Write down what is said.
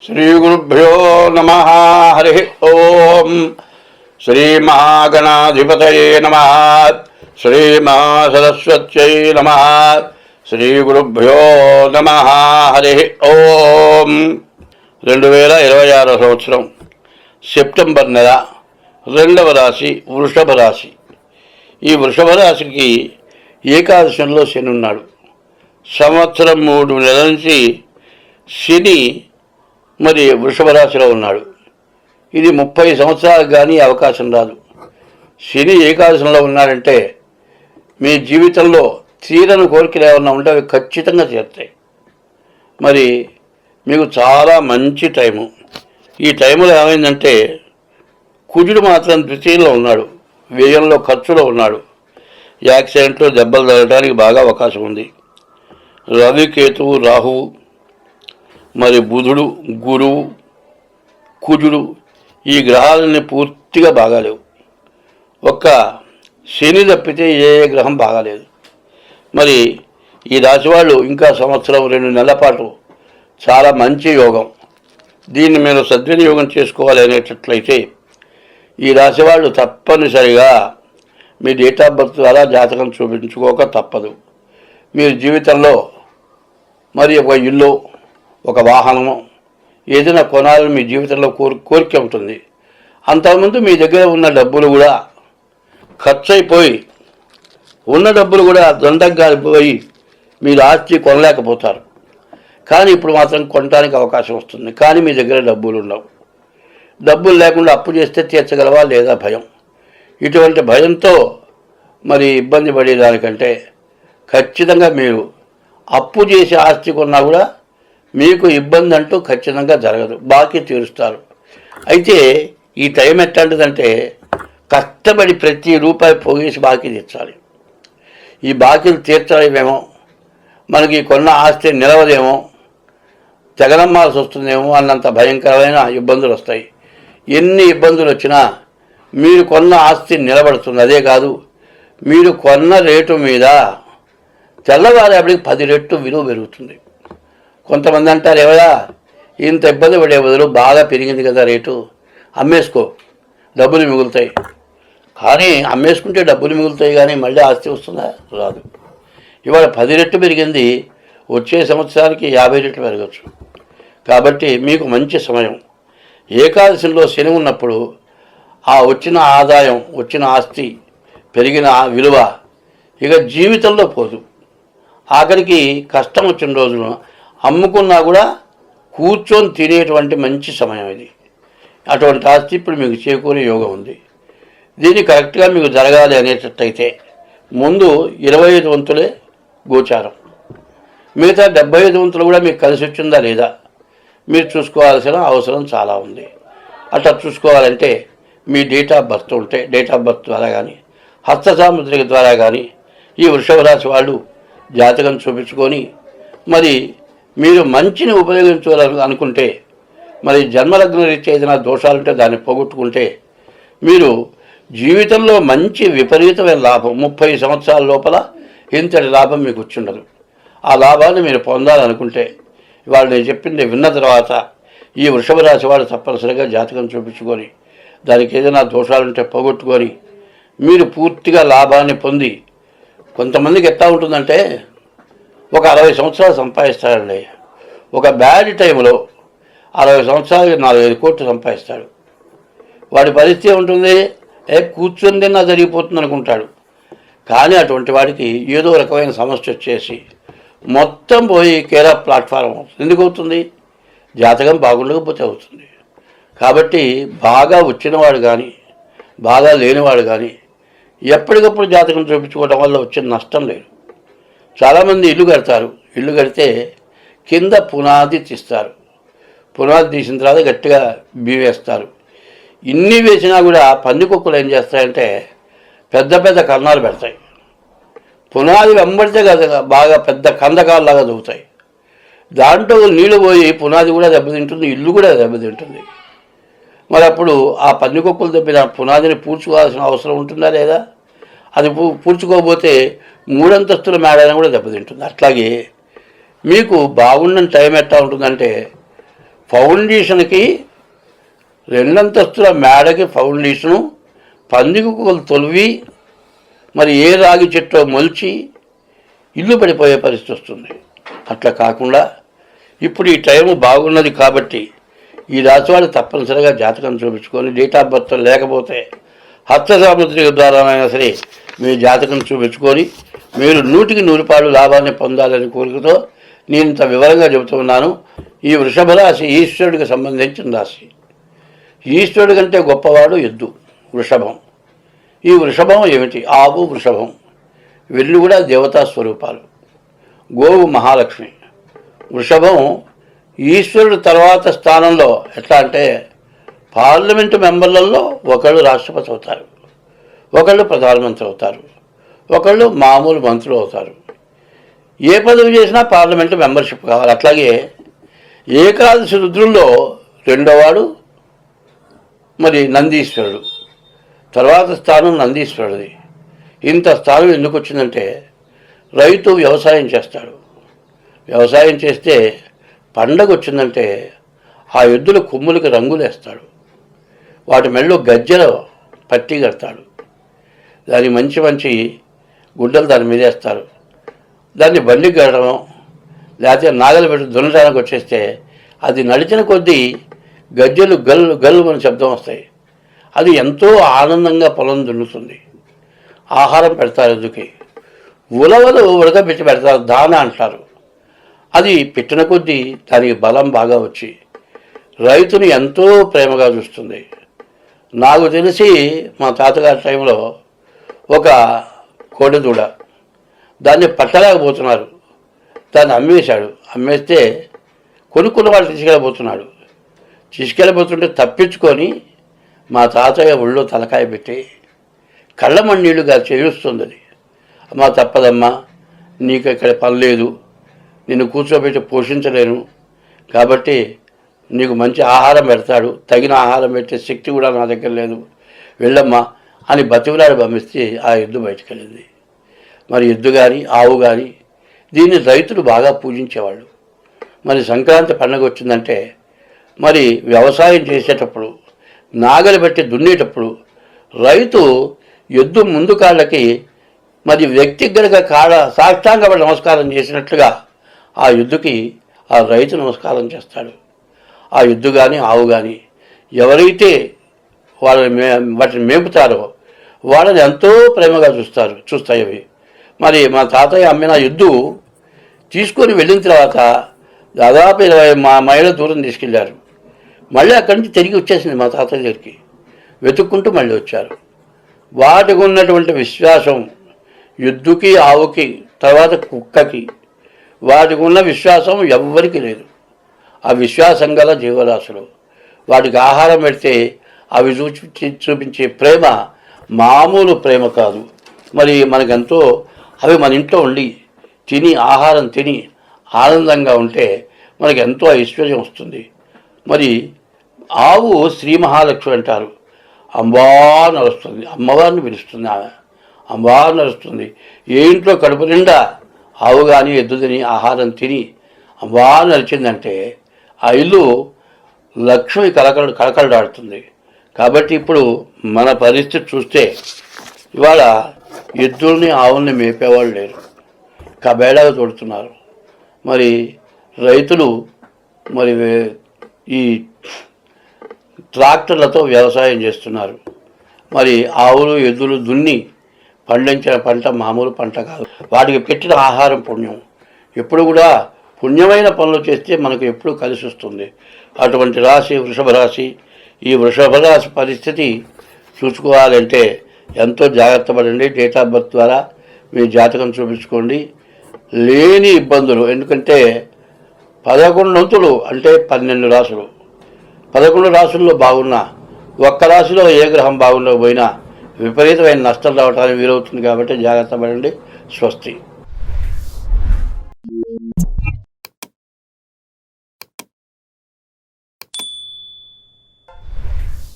श्रीगुरुभ्यो नमः। हरि ओम। श्रीमहागणाधिपतये नमः। श्रीमहासरस्वत्यै नमः। श्रीगुरुभ्यो नमः। हरि ओम। 2026 సంవత్సరం సెప్టెంబర్ నెల 2వ రాశి వృషభ రాశి. ఈ వృషభ రాశికి ఏకాదశంలో శని ఉన్నాడు. సంవత్సరం 3 నెలల నుంచి శని మరి వృషభ రాశిలో ఉన్నాడు. ఇది 30 సంవత్సరాలకు కానీ అవకాశం రాదు. శని ఏకాదశంలో ఉన్నాడంటే మీ జీవితంలో తీరని కోరికలు ఏమన్నా ఉంటే అవి ఖచ్చితంగా తీరుతాయి. మరి మీకు చాలా మంచి టైము. ఈ టైంలో ఏమైందంటే కుజుడు మాత్రం ద్వితీయంలో ఉన్నాడు, వ్యయంలో ఖర్చులో ఉన్నాడు. యాక్సిడెంట్లు దెబ్బలు తగలడానికి బాగా అవకాశం ఉంది. రవి, కేతువు, రాహువు, మరి బుధుడు, గురువు, కుజుడు ఈ గ్రహాలన్నీ పూర్తిగా బాగాలేవు. ఒక్క శని తప్పితే ఏ గ్రహం బాగాలేదు. మరి ఈ రాశి వాళ్ళు ఇంకా సంవత్సరం 2 నెలల పాటు చాలా మంచి యోగం. దీన్ని మీరు సద్వినియోగం చేసుకోవాలి అనేటట్లయితే ఈ రాశి వాళ్ళు తప్పనిసరిగా మీ డేట్ ఆఫ్ బర్త్ ద్వారా జాతకం చూపించుకోక తప్పదు. మీరు జీవితంలో మరి ఒక ఇల్లు, ఒక వాహనము ఏదైనా కొనాలని మీ జీవితంలో కోరిక ఉంటుంది. అంతకుముందు మీ దగ్గర ఉన్న డబ్బులు కూడా ఖర్చు అయిపోయి ఉన్న డబ్బులు కూడా దండంగా అయిపోయి మీరు ఆస్తి కొనలేకపోతారు. కానీ ఇప్పుడు మాత్రం కొనడానికి అవకాశం వస్తుంది. కానీ మీ దగ్గర డబ్బులు ఉండవు. డబ్బులు లేకుండా అప్పు చేస్తే తీర్చగలవా లేదా భయం. ఇటువంటి భయంతో మరి ఇబ్బంది పడేదానికంటే ఖచ్చితంగా మీరు అప్పు చేసి ఆస్తి కొన్నా కూడా మీకు ఇబ్బంది అంటూ ఖచ్చితంగా జరగదు. బాకీ తీరుస్తారు. అయితే ఈ టైం ఎట్లాంటిదంటే కష్టపడి ప్రతి రూపాయి పోగేసి బాకీ తీర్చాలి. ఈ బాకీలు తీర్చలేమేమో, మనకి కొన్న ఆస్తి నిలవదేమో, తెగనమ్మాల్సి వస్తుందేమో అన్నంత భయంకరమైన ఇబ్బందులు వస్తాయి. ఎన్ని ఇబ్బందులు వచ్చినా మీరు కొన్న ఆస్తి నిలబడుతుంది. అదే కాదు, మీరు కొన్న రేటు మీద తెల్లవారేపటికి 10 రెట్లు విలువ పెరుగుతుంది. కొంతమంది అంటారు, ఏవయా ఇంత ఇబ్బంది పడే బదులు బాగా పెరిగింది కదా రేటు, అమ్మేసుకో డబ్బులు మిగులుతాయి. కానీ అమ్మేసుకుంటే డబ్బులు మిగులుతాయి కానీ మళ్ళీ ఆస్తి వస్తుందా? రాదు. ఇవాళ 10 రెట్లు పెరిగింది, వచ్చే సంవత్సరానికి 50 రెట్లు పెరగచ్చు. కాబట్టి మీకు మంచి సమయం. ఏకాదశిలో శని ఉన్నప్పుడు ఆ వచ్చిన ఆదాయం, వచ్చిన ఆస్తి, పెరిగిన విలువ ఇక జీవితంలో పోదు. ఆఖరికి కష్టం వచ్చిన రోజున అమ్ముకున్నా కూడా కూర్చొని తినేటువంటి మంచి సమయం ఇది. అటువంటి ఆస్తి ఇప్పుడు మీకు చేకూరే యోగం ఉంది. దీన్ని కరెక్ట్గా మీకు జరగాలి అనేటట్టయితే ముందు 25 వంతులే గోచారం, మిగతా 75 వంతులు కూడా మీకు కలిసి వచ్చిందా లేదా మీరు చూసుకోవాల్సిన అవసరం చాలా ఉంది. అట్లా చూసుకోవాలంటే మీ డేట్ ఆఫ్ బర్త్ ఉంటే డేట్ ఆఫ్ బర్త్ ద్వారా కానీ హస్త సాముద్రిక ద్వారా కానీ ఈ వృషభ రాశి వాళ్ళు జాతకం చూపించుకొని మరి మీరు మంచిని ఉపయోగించాలని అనుకుంటే, మరి జన్మలగ్న రీత్యా ఏదైనా దోషాలుంటే దాన్ని పోగొట్టుకుంటే మీరు జీవితంలో మంచి విపరీతమైన లాభం 30 సంవత్సరాల లోపల ఇంతటి లాభం మీకు వచ్చిండదు. ఆ లాభాన్ని మీరు పొందాలనుకుంటే ఇవాళ నేను చెప్పింది విన్న తర్వాత ఈ వృషభ రాశి వాడు తప్పనిసరిగా జాతకం చూపించుకొని దానికి ఏదైనా దోషాలుంటే పోగొట్టుకొని మీరు పూర్తిగా లాభాన్ని పొంది, కొంతమందికి ఎట్లా ఉంటుందంటే ఒక 60 సంవత్సరాలు సంపాదిస్తాడండి. ఒక బ్యాడ్ టైంలో 60 సంవత్సరాలు 4-5 కోట్లు సంపాదిస్తాడు. వాడి పరిస్థితి ఉంటుంది, కూర్చొని తిన్నా జరిగిపోతుంది అనుకుంటాడు. కానీ అటువంటి వాడికి ఏదో రకమైన సమస్య వచ్చేసి మొత్తం పోయి కేర్ ఆఫ్ ప్లాట్ఫారం అవుతుంది. ఎందుకు అవుతుంది? జాతకం బాగుండకపోతే అవుతుంది. కాబట్టి బాగా వచ్చినవాడు కానీ బాగా లేనివాడు కానీ ఎప్పటికప్పుడు జాతకం చూపించుకోవడం వల్ల వచ్చిన నష్టం లేదు. చాలామంది ఇల్లు కడతారు. ఇల్లు కడితే కింద పునాది తీస్తారు. పునాది తీసిన తర్వాత గట్టిగా బీవేస్తారు. ఇన్ని వేసినా కూడా పందికొక్కులు ఏం చేస్తాయంటే పెద్ద పెద్ద కన్నాలు పెడతాయి. పునాది వెంబడితే కదా బాగా పెద్ద కందకాల్లాగా దూవుతాయి. దాంట్లో నీళ్లు పోయి పునాది కూడా దెబ్బతింటుంది, ఇల్లు కూడా దెబ్బతింటుంది. మరి అప్పుడు ఆ పందికొక్కులు దెబ్బిన పునాదిని పూడ్చుకోవాల్సిన అవసరం ఉంటుందా లేదా? అది పూడ్చుకోకపోతే 3 అంతస్తుల మేడైనా కూడా దెబ్బతింటుంది. అట్లాగే మీకు బాగున్న టైం ఎట్లా ఉంటుందంటే ఫౌండేషన్కి 2 అంతస్తుల మేడకి ఫౌండేషను పందికొక్కులు తొలివి మరి ఏ రాగి చెట్టో మొలిచి ఇల్లు పడిపోయే పరిస్థితి వస్తుంది. అట్లా కాకుండా ఇప్పుడు ఈ టైము బాగున్నది కాబట్టి ఈ రాశివాళ్ళు తప్పనిసరిగా జాతకం చూపించుకొని డేట్ ఆఫ్ బర్త్ లేకపోతే హస్త సాముద్రిక ద్వారా అయినా సరే మీ జాతకం చూపించుకొని మీరు 100కి 100 లాభాన్ని పొందాలని కోరికతో నేను ఇంత వివరంగా చెబుతున్నాను. ఈ వృషభ రాశి ఈశ్వరుడికి సంబంధించిన రాశి. ఈశ్వరుడి కంటే గొప్పవాడు ఎద్దు, వృషభం. ఈ వృషభం ఏమిటి? ఆవు, వృషభం వీళ్ళు కూడా దేవతా స్వరూపాలు. గోవు మహాలక్ష్మి. వృషభం ఈశ్వరుడు తర్వాత స్థానంలో ఎట్లా అంటే పార్లమెంటు మెంబర్లలో ఒకళ్ళు రాష్ట్రపతి అవుతారు, ఒకళ్ళు ప్రధానమంత్రి అవుతారు, ఒకళ్ళు మామూలు మంత్రులు అవుతారు. ఏ పదవి చేసినా పార్లమెంటు మెంబర్షిప్ కావాలి. అట్లాగే ఏకాదశి రుద్రుల్లో 2వవాడు మరి నందీశ్వరుడు. తర్వాత స్థానం నందీశ్వరుడిది. ఇంత స్థానం ఎందుకు వచ్చిందంటే రైతు వ్యవసాయం చేస్తాడు. వ్యవసాయం చేస్తే పండగ వచ్చిందంటే ఆ ఎద్దుల కొమ్ములకి రంగులు వేస్తాడు, వాటి మెడలో గజ్జెలు పట్టి కడతాడు, దానికి మంచి మంచి గుడ్డలు దాని మీద వేస్తారు. దాన్ని బండికి కట్టడం లేకపోతే నాగలు పెట్టి దున్నడానికి వచ్చేస్తే అది నడిచిన కొద్దీ గజ్జెలు గల్లు గల్లు అని శబ్దం వస్తాయి. అది ఎంతో ఆనందంగా పొలం దున్నుతుంది. ఆహారం పెడతారు ఎద్దుకి. ఉలవలు ఉడకబెట్టి పెడతారు, దాన అంటారు. అది పెట్టిన కొద్దీ దానికి బలం బాగా వచ్చి రైతుని ఎంతో ప్రేమగా చూస్తుంది. నాకు తెలిసి మా తాతగారి టైంలో ఒక కోడెదూడ, దాన్ని పట్టలేకపోతున్నారు, దాన్ని అమ్మేశాడు. అమ్మేస్తే కొనుక్కున్న వాళ్ళు తీసుకెళ్ళబోతుంటే తప్పించుకొని మా తాతయ్య ఒళ్ళో తలకాయ పెట్టి కళ్ళమన్నీళ్ళుగా చేస్తుంది. అది అమ్మా తప్పదమ్మా, నీకు ఇక్కడ పని లేదు, నిన్ను కూర్చోబెట్టి పోషించలేను, కాబట్టి నీకు మంచి ఆహారం పెడతాడు, తగిన ఆహారం పెట్టే శక్తి కూడా నా దగ్గర లేదు, వెళ్ళమ్మా అని బతిమలాడి పంపిస్తే ఆ ఎద్దు బయటకు వెళ్ళింది. మరి ఎద్దు కానీ ఆవు కానీ దీన్ని రైతులు బాగా పూజించేవాళ్ళు. మరి సంక్రాంతి పండుగ వచ్చిందంటే మరి వ్యవసాయం చేసేటప్పుడు నాగలి బట్టి దున్నేటప్పుడు రైతు ఎద్దు ముందు కాళ్ళకి మరి వ్యక్తిగతంగా సాష్టాంగపడి నమస్కారం చేసినట్లుగా ఆ ఎద్దుకి ఆ రైతు నమస్కారం చేస్తాడు. ఆ ఎద్దు కానీ ఆవు కానీ ఎవరైతే వాటిని మేపుతారో వాళ్ళని ఎంతో ప్రేమగా చూస్తాయి అవి. మరి మా తాతయ్య అమ్మిన ఎద్దు తీసుకొని వెళ్ళిన తర్వాత దాదాపు 20 మైళ్ళ దూరం తీసుకెళ్లారు. మళ్ళీ అక్కడి నుంచి తిరిగి వచ్చేసింది మా తాతయ్య దగ్గరికి. వెతుక్కుంటూ మళ్ళీ వచ్చారు. వాటికి ఉన్నటువంటి విశ్వాసం ఎద్దుకి ఆవుకి తర్వాత కుక్కకి వాటికి ఉన్న విశ్వాసం ఎవ్వరికి లేదు. ఆ విశ్వాసం గల జీవరాశులు. వాటికి ఆహారం పెడితే అవి చూపించే ప్రేమ మామూలు ప్రేమ కాదు. మరి మనకెంతో అవి మన ఇంట్లో ఉండి ఆహారం తిని ఆనందంగా ఉంటే మనకు ఎంతో ఐశ్వర్యం వస్తుంది. మరి ఆవు శ్రీ మహాలక్ష్మి అంటారు. అంబా నడుస్తుంది, అమ్మవారిని పిలుస్తుంది. ఆమె అంబా నడుస్తుంది. ఏ ఇంట్లో కడుపు నిండా ఆవు కానీ ఎద్దు తిని ఆహారం తిని అంబా నడిచిందంటే ఆ ఇల్లు లక్ష్మి కళకళలాడుతుంది. కాబట్టి ఇప్పుడు మన పరిస్థితి చూస్తే ఇవాళ ఎద్దుల్ని ఆవుల్ని మేపేవాళ్ళు లేరు, కబేళాగా తోడుతున్నారు. మరి రైతులు మరి ఈ ట్రాక్టర్లతో వ్యవసాయం చేస్తున్నారు. మరి ఆవులు ఎద్దులు దున్ని పండించిన పంట మామూలు పంట కాదు. వాటికి పెట్టిన ఆహారం పుణ్యం. ఎప్పుడు కూడా పుణ్యమైన పనులు చేస్తే మనకు ఎప్పుడు కలిసి వస్తుంది. అటువంటి రాశి వృషభ రాశి. ఈ వృషభ రాశి పరిస్థితి చూసుకోవాలంటే ఎంతో జాగ్రత్త పడండి. డేట్ ఆఫ్ బర్త్ ద్వారా మీ జాతకం చూపించుకోండి. లేని ఇబ్బందులు, ఎందుకంటే 11 వంతులు అంటే 12 రాశులు. 11 రాశుల్లో బాగున్నా ఒక్క రాశిలో ఏ గ్రహం బాగుండకపోయినా విపరీతమైన నష్టం రావడానికి వీలవుతుంది. కాబట్టి జాగ్రత్త పడండి. స్వస్తి.